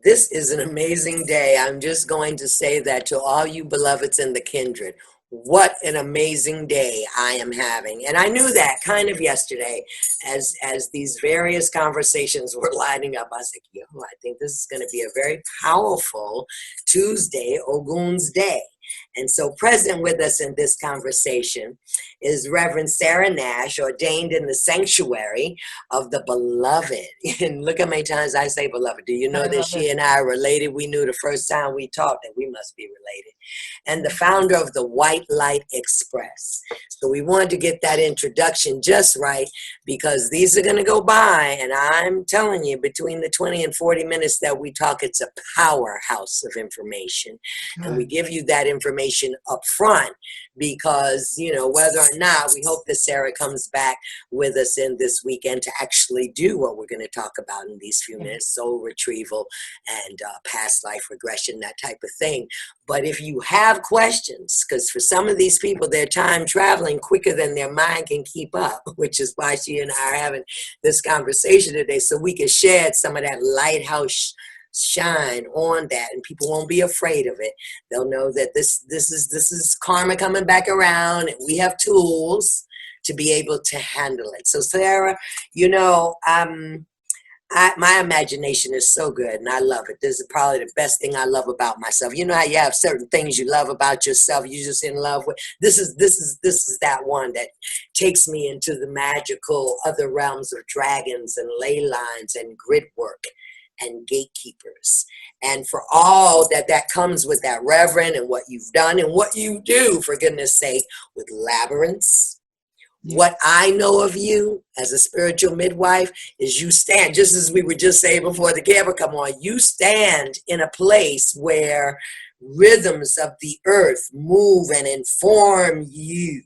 This is an amazing day. I'm just going to say that to all you beloveds in the kindred. What an amazing day I am having. And I knew that kind of yesterday as these various conversations were lining up. I was like, yo, I think this is going to be a very powerful Tuesday, Ogun's Day. And so present with us in this conversation is Rev.Sarah Nash, ordained in the sanctuary of the beloved. And look how many times I say beloved. Do you know that she and I are related? We knew the first time we talked that we must be related. And the founder of the White Light Express. So we wanted to get that introduction just right, because these are going to go by, and I'm telling you, between the 20 and 40 minutes that we talk, it's a powerhouse of information. And we give you that information up front because, you know, whether or not, we hope that Sarah comes back with us in this weekend to actually do what we're going to talk about in these few minutes, soul retrieval and past life regression, that type of thing. But if you have questions, because for some of these people, they're time traveling quicker than their mind can keep up, which is why she and I are having this conversation today, so we can shed some of that lighthouse shine on that, and people won't be afraid of it. They'll know that this is karma coming back around, and we have tools to be able to handle it. So Sarah, you know, my imagination is so good, and I love it. This is probably the best thing I love about myself. You know how you have certain things you love about yourself, you're just in love with. This is that one that takes me into the magical other realms of dragons and ley lines and grid work and gatekeepers. And for all that comes with that, Reverend, and what you've done and what you do, for goodness sake, with labyrinths. What I know of you as a spiritual midwife is you stand, just as we were just saying before the camera come on, you stand in a place where rhythms of the earth move and inform you.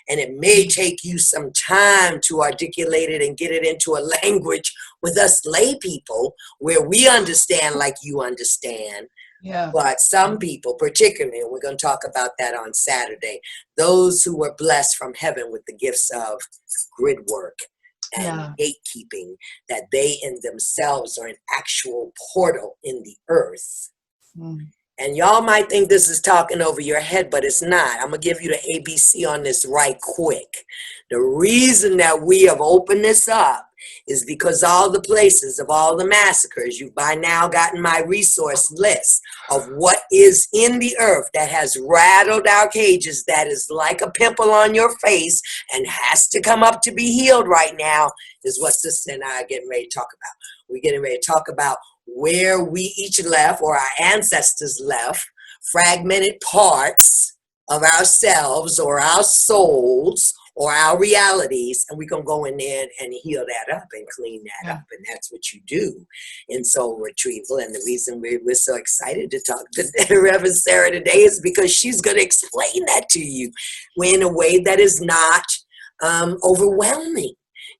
And it may take you some time to articulate it and get it into a language with us lay people where we understand like you understand. Yeah. But some people, particularly, and we're going to talk about that on Saturday, those who were blessed from heaven with the gifts of grid work and gatekeeping, that they in themselves are an actual portal in the earth. And y'all might think this is talking over your head, but it's not. I'm going to give you the ABC on this right quick. The reason that we have opened this up is because all the places of all the massacres, you've by now gotten my resource list of what is in the earth that has rattled our cages, that is like a pimple on your face and has to come up to be healed right now, is what Sister and I are getting ready to talk about. We're getting ready to talk about where we each left, or our ancestors left, fragmented parts of ourselves or our souls or our realities, and we're going to go in there and heal that up and clean that up. And that's what you do in soul retrieval. And the reason we're so excited to talk to Reverend Sarah today is because she's going to explain that to you in a way that is not overwhelming.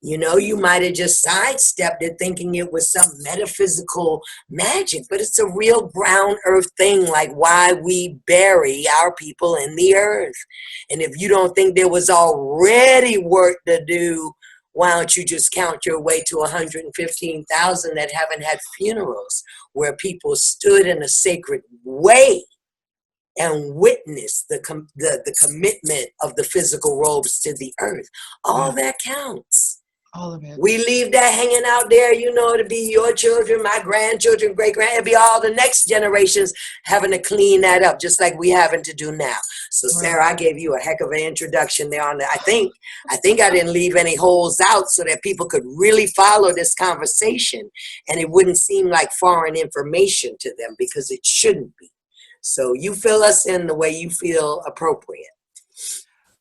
You know, you might have just sidestepped it thinking it was some metaphysical magic, but it's a real brown earth thing, like why we bury our people in the earth. And if you don't think there was already work to do, why don't you just count your way to 115,000 that haven't had funerals, where people stood in a sacred way and witnessed the commitment of the physical robes to the earth. All that counts. All of it. We leave that hanging out there, you know, to be your children, my grandchildren, great-grand, it'll be all the next generations having to clean that up, just like we having to do now. So, Sarah, I gave you a heck of an introduction there on that. I think I didn't leave any holes out so that people could really follow this conversation and it wouldn't seem like foreign information to them, because it shouldn't be. So you fill us in the way you feel appropriate.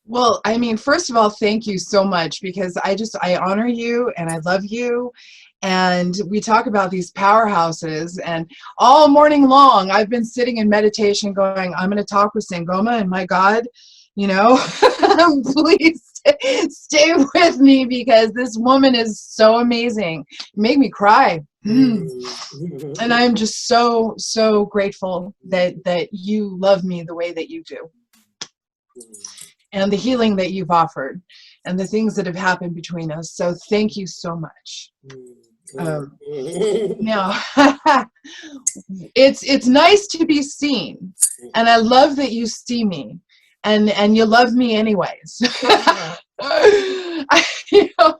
Well, I mean, first of all, thank you so much, because I honor you and I love you. And we talk about these powerhouses, and all morning long, I've been sitting in meditation going, I'm going to talk with Sangoma, and my God, you know, please stay with me, because this woman is so amazing. You make me cry. And I'm just so, so grateful that you love me the way that you do. And the healing that you've offered, and the things that have happened between us. So thank you so much. Um, now, it's nice to be seen, and I love that you see me, and you love me anyways. You know,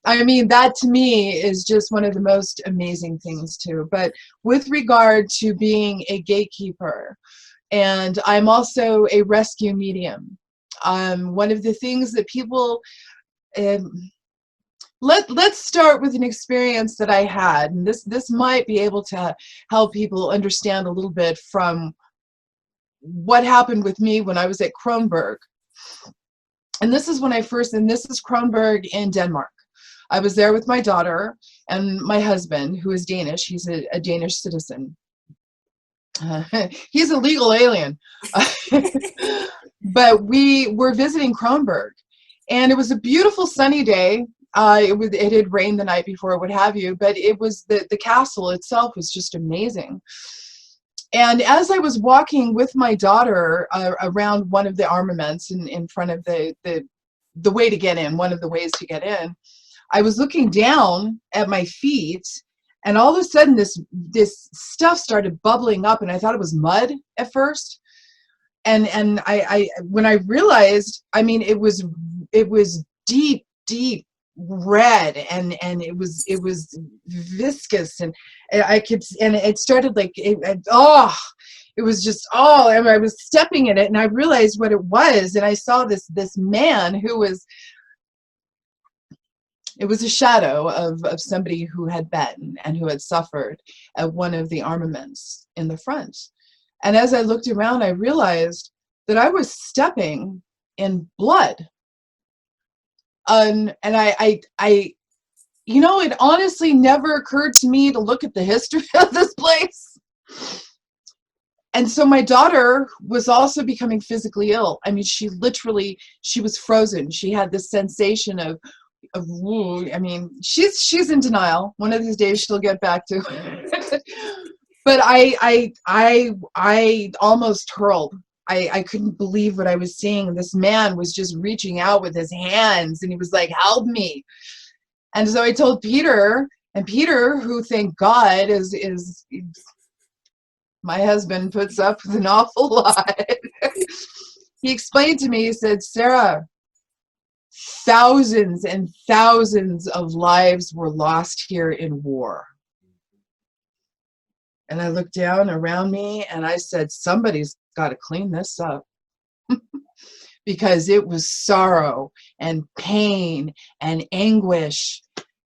I mean, that to me is just one of the most amazing things too. But with regard to being a gatekeeper, and I'm also a rescue medium. One of the things that people um, let's start with an experience that I had, and this might be able to help people understand a little bit from what happened with me when I was at Kronberg. And this is when I first, and this is Kronberg in Denmark. I was there with my daughter and my husband, who is Danish. He's a Danish citizen. He's a legal alien. But we were visiting Kronberg, and it was a beautiful sunny day. It had rained the night before, what have you, but it was the castle itself was just amazing. And as I was walking with my daughter around one of the armaments in front of the way to get in, one of the ways to get in, I was looking down at my feet, and all of a sudden this stuff started bubbling up, and I thought it was mud at first. And I when I realized, I mean, it was deep red, and it was viscous, and I could, and it started like it was just, I was stepping in it, and I realized what it was, and I saw this man who was, it was a shadow of somebody who had been and who had suffered at one of the armaments in the front. And as I looked around, I realized that I was stepping in blood. And I, you know, it honestly never occurred to me to look at the history of this place. And so my daughter was also becoming physically ill. I mean, she was frozen. She had this sensation of I mean, she's in denial. One of these days she'll get back to it. But I almost hurled. I couldn't believe what I was seeing. This man was just reaching out with his hands, and he was like, "Help me!" And so I told Peter, and Peter, who thank God is my husband, puts up with an awful lot. He explained to me. He said, "Sarah, thousands and thousands of lives were lost here in war." And I looked down around me, and I said, somebody's got to clean this up. Because it was sorrow and pain and anguish.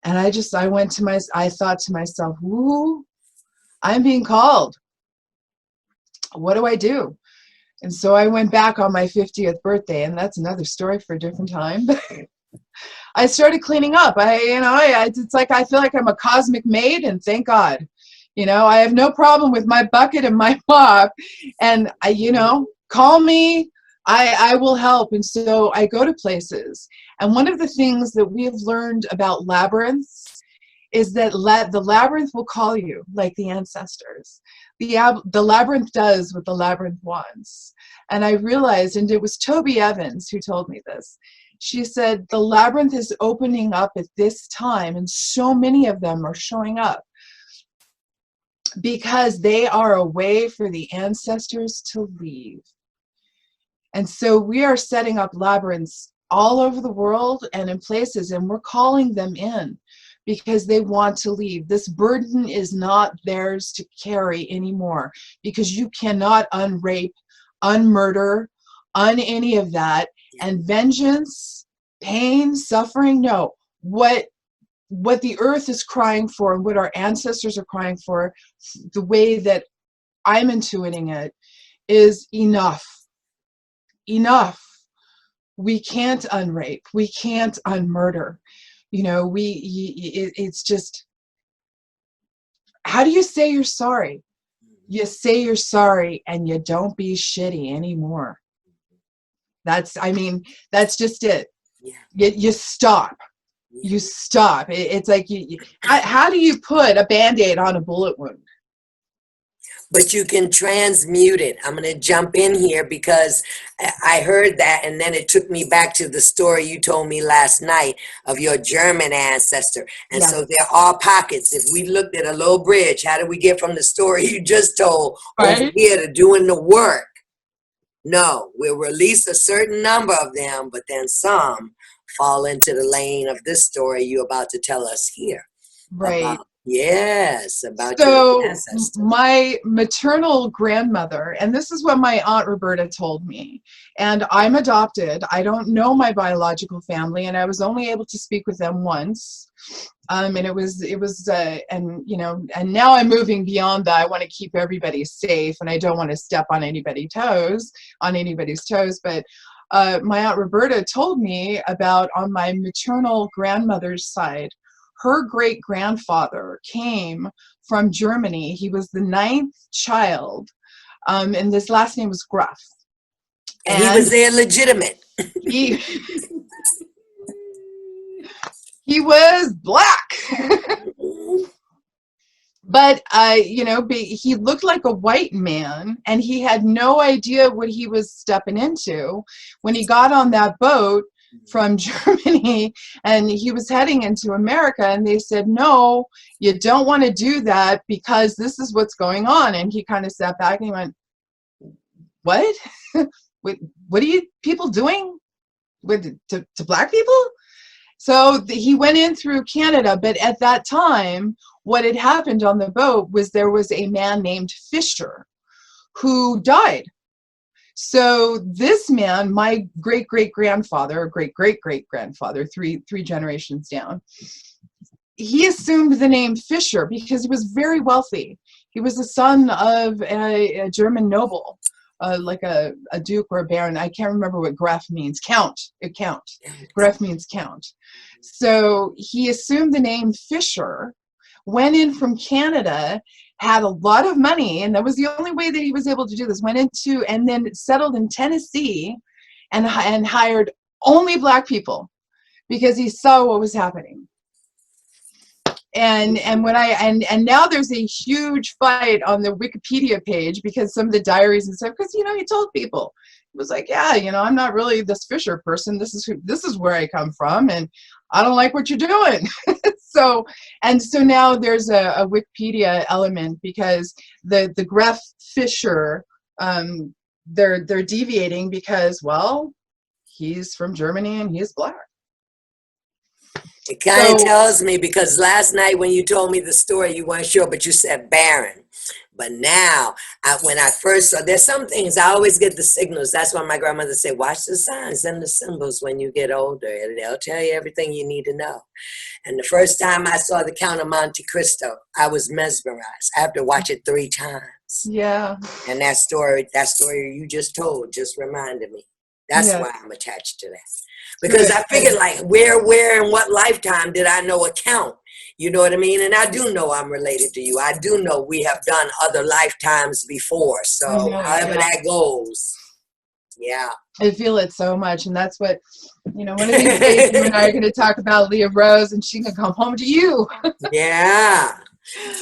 And I thought to myself, ooh, I'm being called. What do I do? And so I went back on my 50th birthday, and that's another story for a different time. I started cleaning up. It's like I feel like I'm a cosmic maid, and thank God. You know, I have no problem with my bucket and my mop, and call me, I will help. And so I go to places. And one of the things that we have learned about labyrinths is that the labyrinth will call you, like the ancestors. The labyrinth does what the labyrinth wants. And I realized, and it was Toby Evans who told me this. She said, the labyrinth is opening up at this time, and so many of them are showing up because they are a way for the ancestors to leave. And so we are setting up labyrinths all over the world and in places, and we're calling them in because they want to leave. This burden is not theirs to carry anymore, because you cannot unrape, unmurder, any of that. And vengeance, pain, suffering, no. What the earth is crying for, and what our ancestors are crying for, the way that I'm intuiting it, is enough. Enough. We can't unrape. We can't unmurder. You know, it's just, how do you say you're sorry? You say you're sorry, and you don't be shitty anymore. That's just it. Yeah. You stop. You stop. It's like, how do you put a Band-Aid on a bullet wound? But you can transmute it. I'm going to jump in here because I heard that, and then it took me back to the story you told me last night of your German ancestor. And Yes. so there are pockets. If we looked at a low bridge, how did we get from the story you just told over Right. here to doing the work? No, we'll release a certain number of them, but then some fall into the lane of this story you're about to tell us here Right. about. Yes, about your So ancestors. my maternal grandmother, and this is what my Aunt Roberta told me, and I'm adopted. I don't know my biological family, and I was only able to speak with them once. And it was, and you know, and now I'm moving beyond that. I want to keep everybody safe, and I don't want to step on anybody's toes, But my Aunt Roberta told me about, on my maternal grandmother's side, her great grandfather came from Germany. He was the 9th child, and his last name was Gruff. And he was there legitimate. he he was black. But you know, he looked like a white man, and he had no idea what he was stepping into when he got on that boat from Germany, and he was heading into America, and they said, no, you don't want to do that because this is what's going on. And he kind of sat back and he went, what? What are you people doing to black people? So he went in through Canada, but at that time, what had happened on the boat was there was a man named Fisher who died. So this man, my great-great-grandfather, great-great-great-grandfather, three generations down, he assumed the name Fisher because he was very wealthy. He was the son of a German noble, like a duke or a baron. I can't remember what Graf means. Count. Graf means count. So he assumed the name Fisher, went in from Canada, had a lot of money, and that was the only way that he was able to do this. Went into, and then settled in Tennessee, and hired only black people because he saw what was happening. And now there's a huge fight on the Wikipedia page because some of the diaries and stuff, because you know, he told people, it was like, yeah, you know, I'm not really this Fisher person. This is where I come from, and I don't like what you're doing. So now there's a Wikipedia element because the Graf Fisher, they're deviating because, well, he's from Germany and he's black. It kind of tells me, because last night when you told me the story, you weren't sure, but you said Baron. But now, when I first saw, there's some things, I always get the signals. That's why my grandmother said, watch the signs and the symbols when you get older. They'll tell you everything you need to know. And the first time I saw the Count of Monte Cristo, I was mesmerized. I have to watch it 3 times. Yeah. And that story you just told just reminded me. That's why I'm attached to that. Because I figured, like, where in what lifetime did I know a Count? You know what I mean? And I do know I'm related to you. I do know we have done other lifetimes before. So however that goes. Yeah. I feel it so much. And that's what, you know, one of these days you and I are going to talk about Leah Rose, and she can come home to you. Yeah.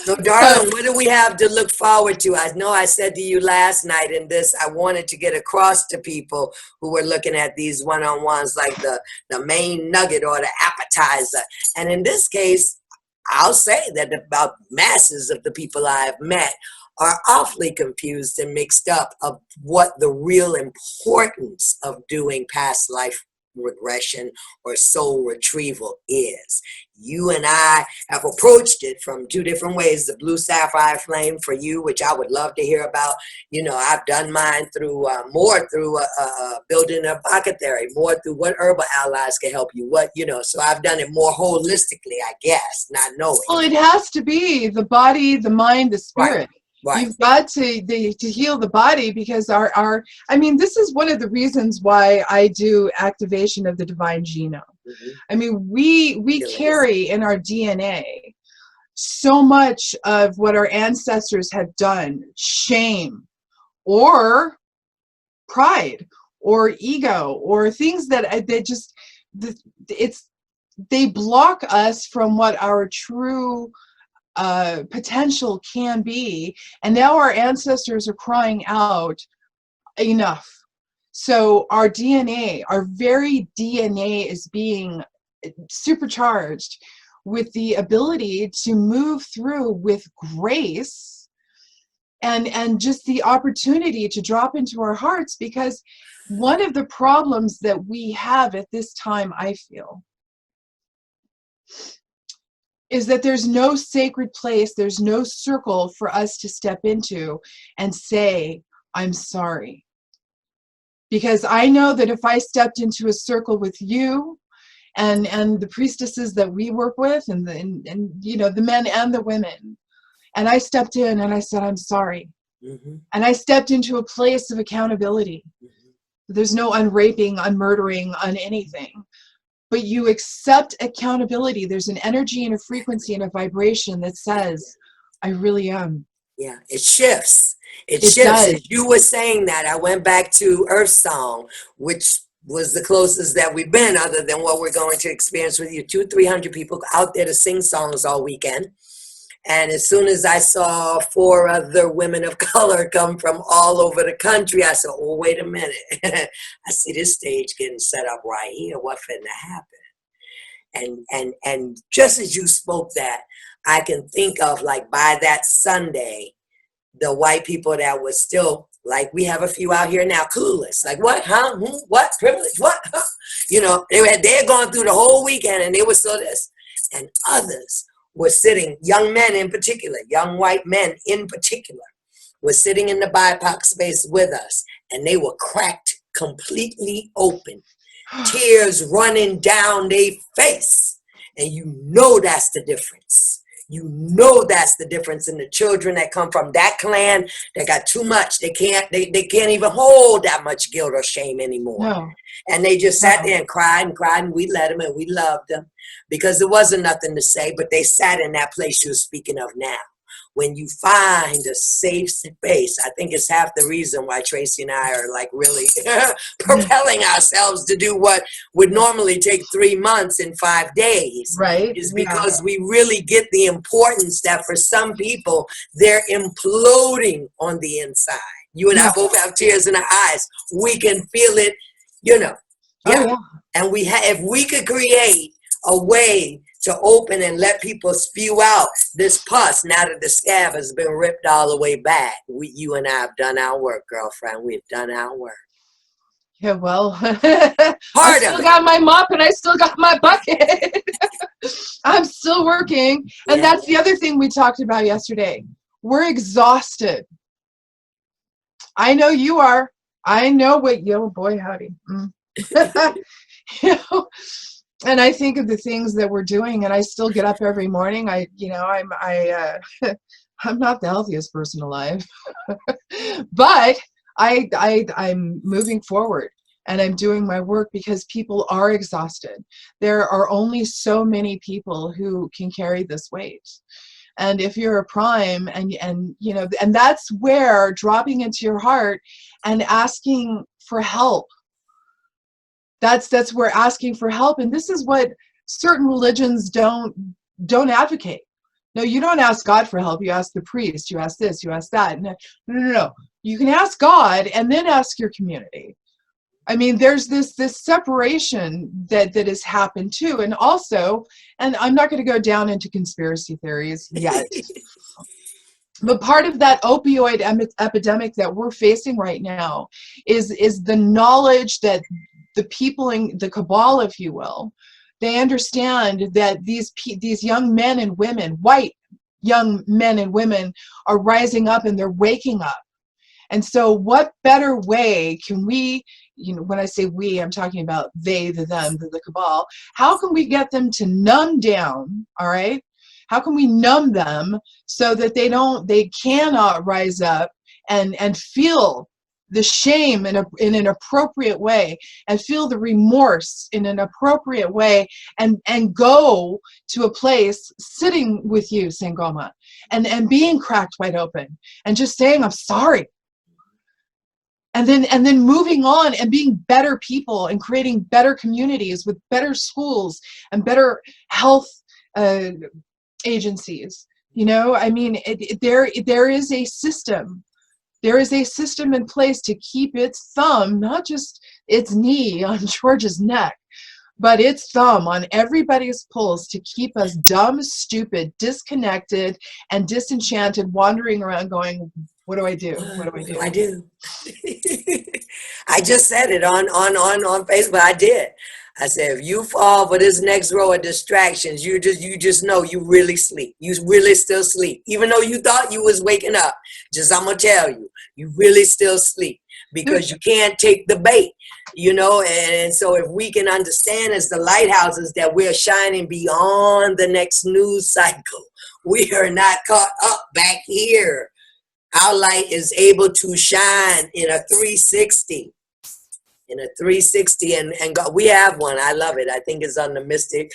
So, darling, what do we have to look forward to? I know I said to you last night in this, I wanted to get across to people who were looking at these one-on-ones like the main nugget or the appetizer. And in this case, I'll say that about masses of the people I've met are awfully confused and mixed up of what the real importance of doing past life regression or soul retrieval is. You and I have approached it from 2 different ways. The blue sapphire flame for you, which I would love to hear about. You know, I've done mine through more through building a apothecary, more through what herbal allies can help you. What, you know, so I've done it more holistically, I guess, not knowing. Well, it has to be the body, the mind, the spirit. Right. You've got to heal the body, because I mean, this is one of the reasons why I do activation of the divine genome. Mm-hmm. I mean, we carry in our DNA so much of what our ancestors have done, shame or pride or ego or things that they block us from what our true potential can be. And now our ancestors are crying out, enough. So our DNA, our very DNA is being supercharged with the ability to move through with grace and just the opportunity to drop into our hearts, because one of the problems that we have at this time, I feel, is that there's no sacred place, there's no circle for us to step into and say, I'm sorry. Because I know that if I stepped into a circle with you and the priestesses that we work with and you know, the men and the women, and I stepped in and I said, I'm sorry. Mm-hmm. And I stepped into a place of accountability. Mm-hmm. There's no unraping, unmurdering, anything. But you accept accountability. There's an energy and a frequency and a vibration that says, I really am. Yeah, it shifts. It shifts. Does. As you were saying that, I went back to Earth Song, which was the closest that we've been, other than what we're going to experience with you. 200-300 people out there to sing songs all weekend. And as soon as I saw 4 other women of color come from all over the country, I said, oh, wait a minute. I see this stage getting set up right here. What finna happen? And just as you spoke that, I can think of, like, by that Sunday, the white people that was still, like, we have a few out here now, clueless. Like, what, huh, what, privilege, what, huh? You know, they had gone through the whole weekend and they were still this. And others were sitting, young men in particular, young white men in particular, were sitting in the BIPOC space with us, and they were cracked completely open, tears running down their face. And you know that's the difference. You know that's the difference in the children that come from that clan that got too much. They can't even hold that much guilt or shame anymore. No. And they just sat there and cried, and we let them, and we loved them because there wasn't nothing to say, but they sat in that place you're speaking of now. When you find a safe space, I think it's half the reason why Tracy and I are, like, really propelling ourselves to do what would normally take 3 months in 5 days. Right. Is because we really get the importance that for some people, they're imploding on the inside. You and I both have tears in our eyes. We can feel it, you know. Yeah. Oh, yeah. And if we could create a way to open and let people spew out this pus now that the scab has been ripped all the way back. You and I have done our work, girlfriend. We've done our work. Yeah, well, I still got my mop and I still got my bucket. I'm still working. And that's the other thing we talked about yesterday. We're exhausted. I know you are. I know what, yo, boy, howdy. You know, and I think of the things that we're doing, and I still get up every morning. I'm not the healthiest person alive, but I'm moving forward and I'm doing my work because people are exhausted. There are only so many people who can carry this weight. And if you're a prime and you know, and that's where dropping into your heart and asking for help. That's where asking for help, and this is what certain religions don't advocate. No, you don't ask God for help. You ask the priest. You ask this. You ask that. No. You can ask God and then ask your community. I mean, there's this separation that has happened too, and also, and I'm not going to go down into conspiracy theories yet. But part of that opioid epidemic that we're facing right now is the knowledge that the people in the cabal, if you will, they understand that these young men and women, white young men and women, are rising up and they're waking up. And so what better way can we, you know, when I say we, I'm talking about they, the them, the cabal. How can we get them to numb down, all right? How can we numb them so that they cannot rise up and feel the shame in an appropriate way, and feel the remorse in an appropriate way, and go to a place sitting with you, Sangoma, and being cracked wide open and just saying, I'm sorry. And then moving on and being better people and creating better communities with better schools and better health agencies. You know, I mean, there is a system. There is a system in place to keep its thumb, not just its knee on George's neck, but its thumb on everybody's pulse to keep us dumb, stupid, disconnected, and disenchanted, wandering around going, what do I do? What do I What do do? I do? I just said it on Facebook. I did. I said, if you fall for this next row of distractions, you just know you really sleep. You really still sleep. Even though you thought you was waking up, just I'm gonna tell you, you really still sleep because you can't take the bait, you know. And so if we can understand as the lighthouses that we're shining beyond the next news cycle, we are not caught up back here. Our light is able to shine in a 360, and God, we have one. I love it. I think it's on the Mystic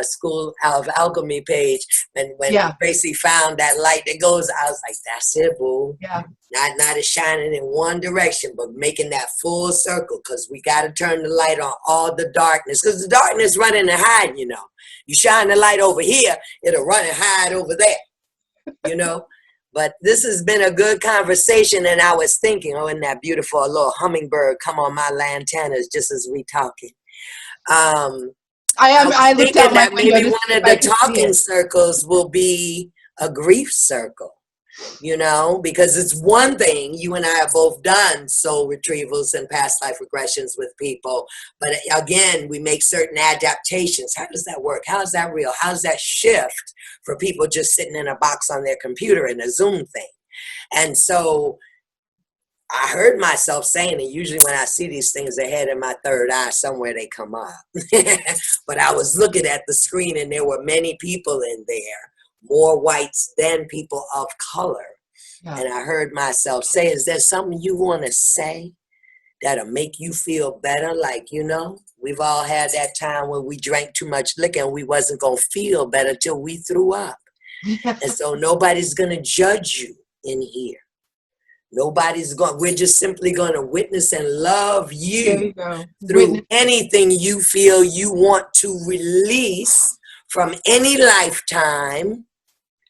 School of Alchemy page. And when Yeah, Tracy found that light that goes, I was like, that's it, boo. yeah. Not it shining in one direction, but making that full circle, because we got to turn the light on all the darkness, because the darkness running and hiding, you know. You shine the light over here, it'll run and hide over there, you know. But this has been a good conversation, and I was thinking, oh, isn't that beautiful? A little hummingbird come on my lanternas just as we talking. I was I looked out thinking my that window maybe to see one if of I the could see talking it. circles will be a grief circle, you know, because it's one thing, you and I have both done soul retrievals and past life regressions with people, but again, we make certain adaptations. How does that work? How is that real? How does that shift for people just sitting in a box on their computer in a Zoom thing? And so I heard myself saying it. Usually when I see these things ahead in my third eye, somewhere they come up. But I was looking at the screen and there were many people in there, more whites than people of color. Yeah. And I heard myself say, is there something you want to say that'll make you feel better? Like, you know, we've all had that time when we drank too much liquor and we wasn't going to feel better till we threw up. Yeah. And so nobody's going to judge you in here. Nobody's going, we're just simply going to witness and love There you you go. through Witness. anything you feel you want to release from any lifetime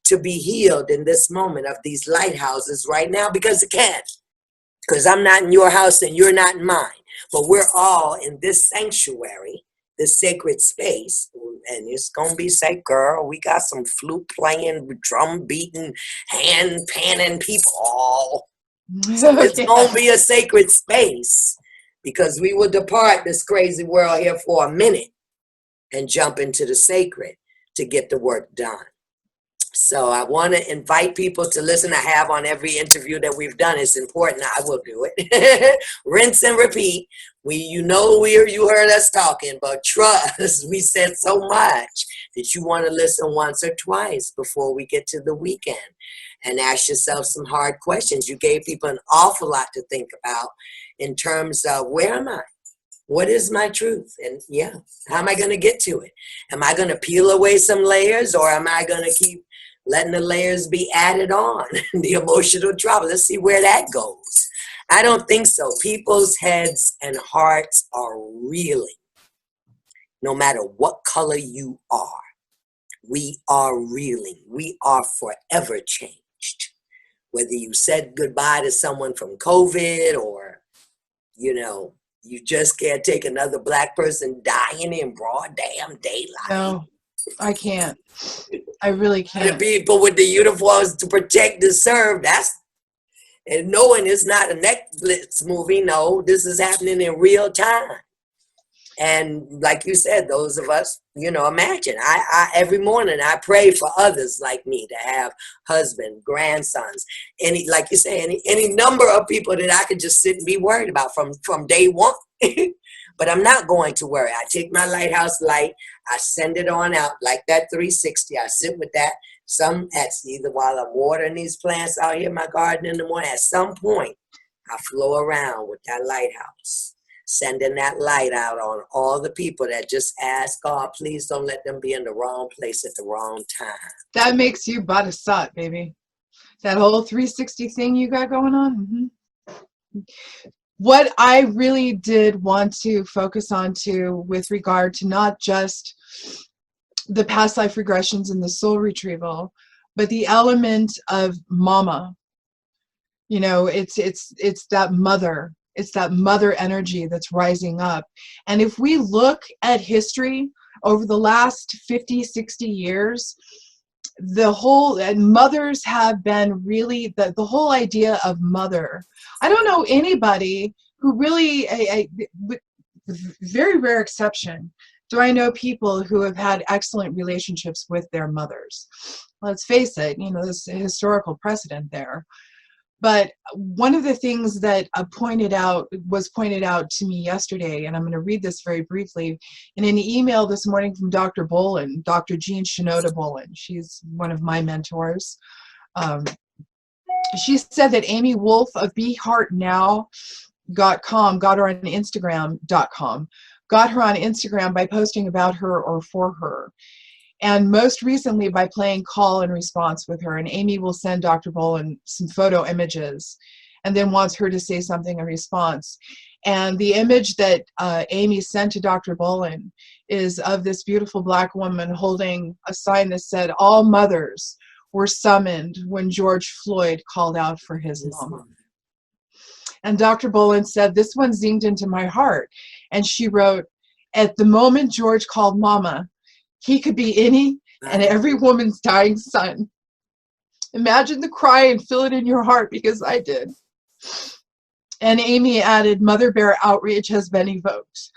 to be healed in this moment of these lighthouses right now, because it can. Because I'm not in your house and you're not in mine. But we're all in this sanctuary, this sacred space. And it's going to be say, girl, we got some flute playing, drum beating, hand panning people all. So it's Yeah. going to be a sacred space, because we will depart this crazy world here for a minute and jump into the sacred to get the work done. So I want to invite people to listen. I have on every interview that we've done. It's important. I will do it. Rinse and repeat. You heard us talking, but trust, we said so much that you want to listen once or twice before we get to the weekend and ask yourself some hard questions. You gave people an awful lot to think about in terms of, where am I? What is my truth? And yeah, how am I going to get to it? Am I going to peel away some layers, or am I going to keep letting the layers be added on? The emotional trauma. Let's see where that goes. I don't think so. People's heads and hearts are reeling. No matter what color you are, we are reeling. We are forever changed. Whether you said goodbye to someone from COVID, or, you know, you just can't take another Black person dying in broad damn daylight. No, I can't. I really The can't. people with the uniforms to protect and serve, and knowing it's not a Netflix movie. No, this is happening in real time. And like you said, those of us, imagine, I every morning I pray for others like me to have husband, grandsons, like you say, any number of people that I could just sit and be worried about from day one. But I'm not going to worry. I take my lighthouse light, I send it on out like that 360. I sit with that. That's either while I'm watering these plants out here in my garden in the morning. At some point, I flow around with that lighthouse, sending that light out on all the people that just ask God, please don't let them be in the wrong place at the wrong time. That makes you Bodhisattva, baby. That whole 360 thing you got going on. Mm-hmm. What I really did want to focus on too, with regard to not just the past life regressions and the soul retrieval, but the element of mama, you know, it's that mother. It's that mother energy that's rising up. And if we look at history over the last 50, 60 years, the whole, and mothers have been really, the whole idea of mother. I don't know anybody who really, with very rare exception, do I know people who have had excellent relationships with their mothers. Let's face it, you know, there's a historical precedent there. But one of the things that was pointed out to me yesterday, and I'm going to read this very briefly, in an email this morning from Dr. Bolin, Dr. Jean Shinoda Bolin. She's one of my mentors. She said that Amy Wolf of BeHeartNow.com got her on Instagram.com, got her on Instagram by posting about her or for her. And most recently by playing call and response with her. And Amy will send Dr. Bolin some photo images and then wants her to say something in response. And the image that Amy sent to Dr. Bolin is of this beautiful Black woman holding a sign that said, "All mothers were summoned when George Floyd called out for his mama." And Dr. Bolin said, "This one zinged into my heart." And she wrote, "At the moment George called mama, he could be any and every woman's dying son. Imagine the cry and feel it in your heart, because I did." And Amy added, "Mother Bear outreach has been evoked."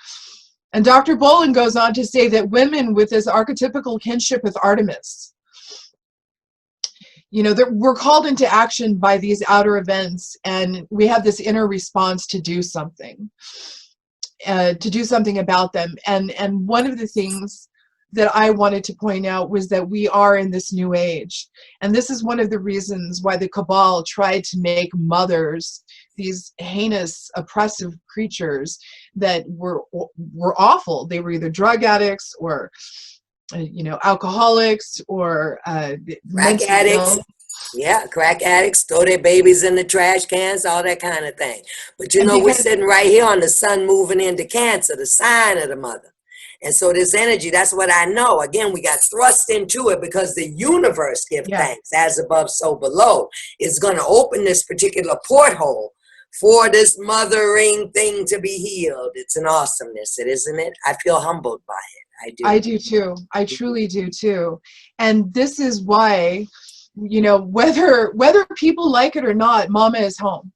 And Dr. Bolin goes on to say that women with this archetypical kinship with Artemis, you know, that we're called into action by these outer events, and we have this inner response to do something about them. And one of the things that I wanted to point out was that we are in this new age. And this is one of the reasons why the Cabal tried to make mothers these heinous, oppressive creatures that were awful. They were either drug addicts or, you know, alcoholics or Crack addicts. Yeah, crack addicts, throw their babies in the trash cans, all that kind of thing. But you know, we're sitting right here on the sun moving into Cancer, the sign of the mother. And so this energy, that's what I know. Again, we got thrust into it because the universe give thanks, as above, so below. It's going to open this particular porthole for this mothering thing to be healed. It's an awesomeness, isn't it? I feel humbled by it. I do. I do too. I truly do too. And this is why, you know, whether people like it or not, mama is home.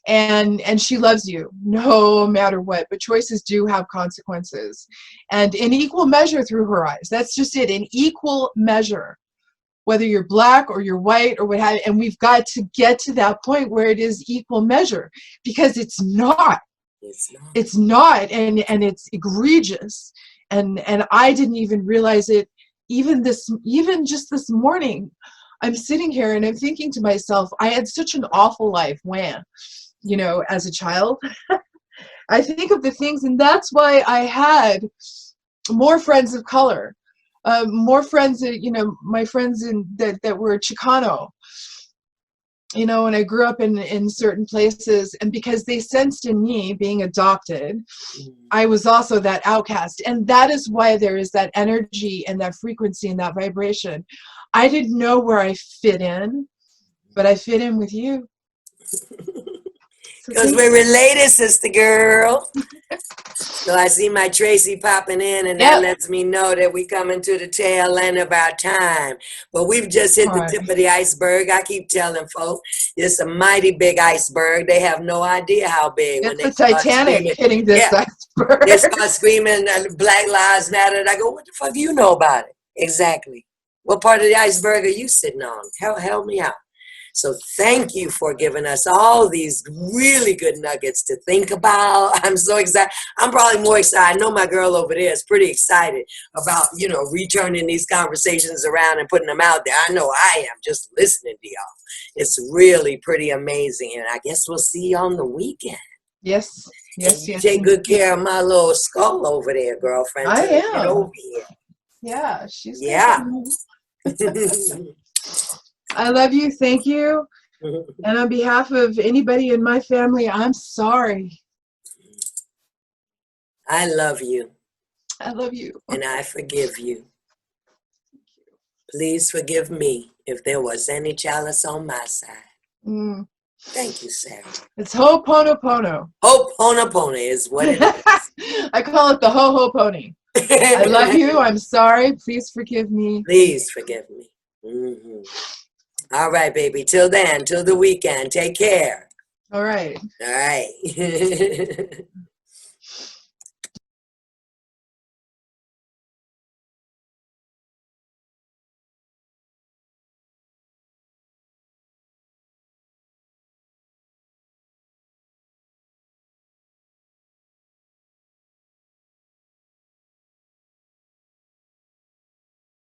And she loves you no matter what, but choices do have consequences, and in equal measure through her eyes. That's just it, in equal measure, whether you're Black or you're white or what have you. And we've got to get to that point where it is equal measure, because it's not, and it's egregious. And I didn't even realize it even just this morning. I'm sitting here and I'm thinking to myself, I had such an awful life you know, as a child. I think of the things, and that's why I had more friends of color, more friends, you know, my friends that were Chicano, you know, and I grew up in certain places, and because they sensed in me being adopted, I was also that outcast. And that is why there is that energy and that frequency and that vibration. I didn't know where I fit in, but I fit in with you. Because we're related, sister girl. So I see my Tracy popping in, and that lets me know that we coming to the tail end of our time. But we've just hit the tip of the iceberg. I keep telling folks, it's a mighty big iceberg. They have no idea how big. It's the Titanic hitting this iceberg. They start screaming Black Lives Matter. I go, what the fuck do you know about it? Exactly. What part of the iceberg are you sitting on? Help me out. So thank you for giving us all these really good nuggets to think about. I'm so excited. I'm probably more excited. I know my girl over there is pretty excited about, you know, returning these conversations around and putting them out there. I know I am, just listening to y'all. It's really pretty amazing. And I guess we'll see you on the weekend. Yes. Take good care of my little skull over there, girlfriend. I am. Get over here. Yeah, she's I love you. Thank you. And on behalf of anybody in my family, I'm sorry. I love you. I love you. And I forgive you. Please forgive me. if there was any chalice on my side. Mm. Thank you, Sarah. It's Ho'oponopono. Ho'oponopono is what it is. I call it the Ho-Ho-Pony. I love you. I'm sorry. Please forgive me. Please forgive me. All right, baby. Till then, till the weekend. Take care. All right. All right.